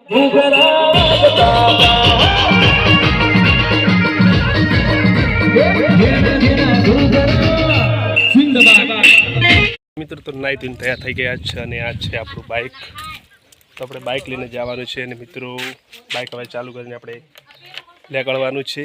મિત્રો તો નાઈ ધોઈને તૈયાર થઈ ગયા છે અને આ છે આપણું બાઇક. તો આપણે બાઇક લઈને જવાનું છે અને મિત્રો બાઇક હવે ચાલુ કરીને આપણે નીકળવાનું છે.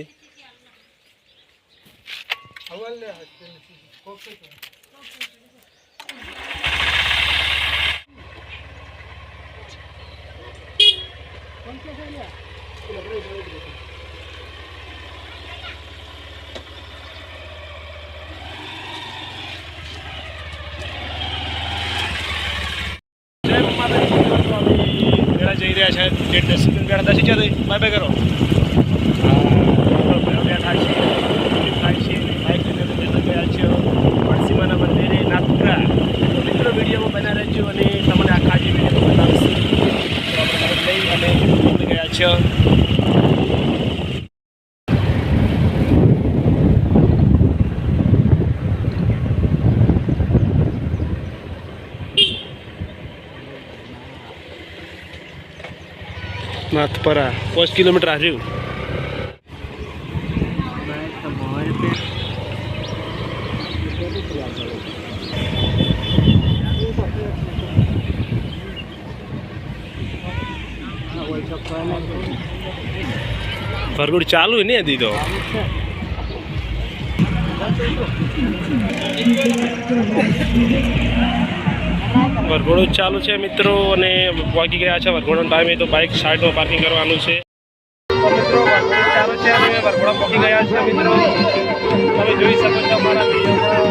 જઈ રહ્યા છે જે દર્શન બેઠા છે ચાલો બાય બાય કરો. બેઠા છે થાય છે બાઇક લઈને ગયા છે પરસીમાના મંદિરે નાથપુરા. તો મિત્રો વિડીયોમાં બના રહેજો અને તમને આખા જે વિડીયો બતાવીશું. તો આપણે લઈ અને ગયા છે. નાથપરા 5 કિલોમીટર આવ્યું. ભરગુડ ચાલુ ને દીધો. વરઘોડો ચાલુ છે મિત્રો અને પહોંચી ગયા છે વરઘોડો ટાઈમે. તો બાઇક સાઈડમાં પાર્કિંગ કરવાનું છે. મિત્રો વરઘોડો ચાલુ છે અને વરઘોડો પહોંચી ગયા છે મિત્રો. તમે જોઈ શકો છો અમારા વિડીયોમાં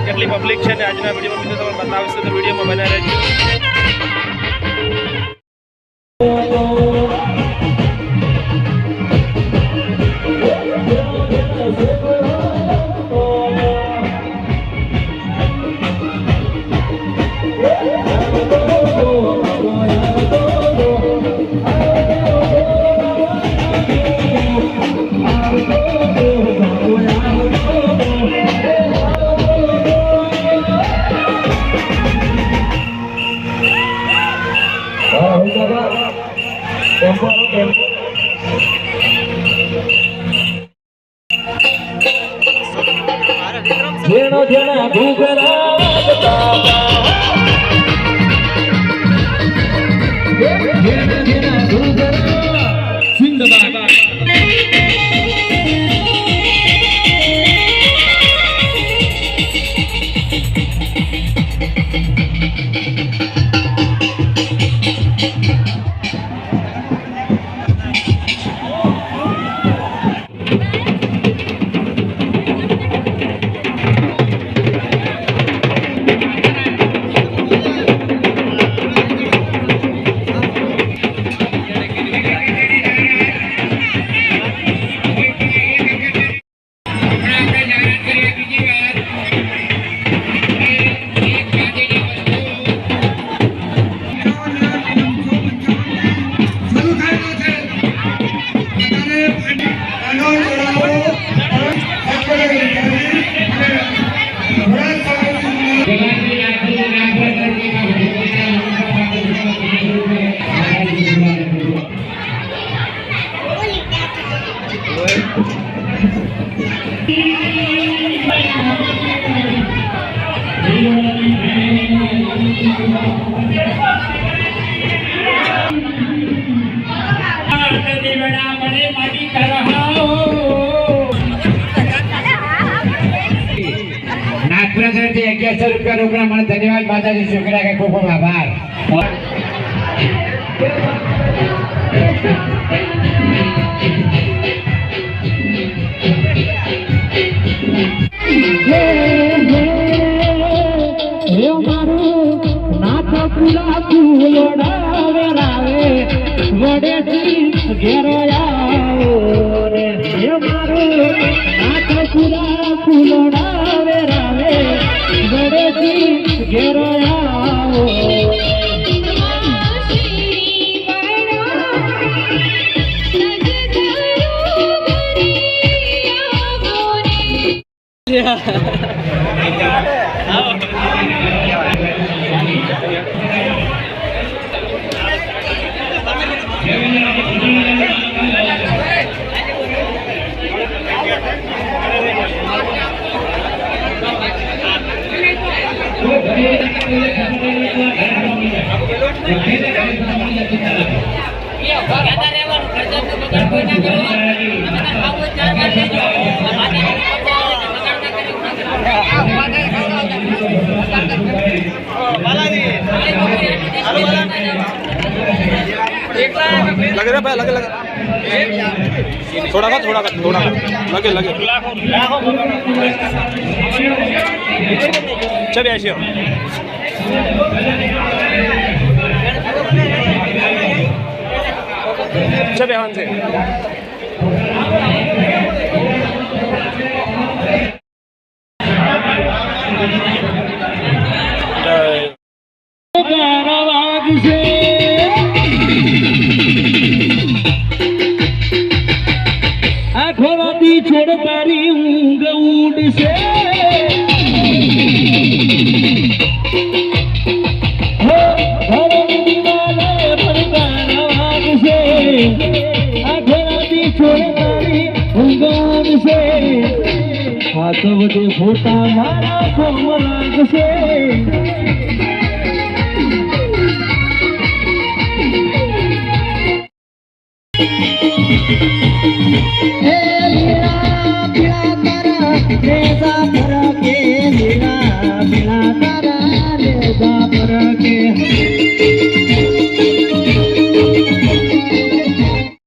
કેટલી પબ્લિક છે ને આજના વિડીયોમાં મિત્રો તમને બતાવીશું. તો વિડીયોમાં બના રહેજો. જેનો જેના ઘૂઘરા જિંદાબાદ. નાગપુરા તરફથી 1100 રૂપિયા રોકડા મને ધન્યવાદ. માતાજી શુક્રિયા કે ખૂબ ખૂબ આભાર. ઘેરો આવો રે મારું નાથ પૂરા ફૂલોડા વેરાવે ગળેથી ઘેરો આવો. लगे रे भाई, लगे थोड़ा का लगे चल ऐसे हो चल यहाँ से आखोराती छोड़ तारी ऊँग उड़ से हो धर्म दीवाने भरताना वाग से आखोराती छोड़ तारी ऊँग उड़ से हाथ वटे फोटा मारा कोमलाग से Hey,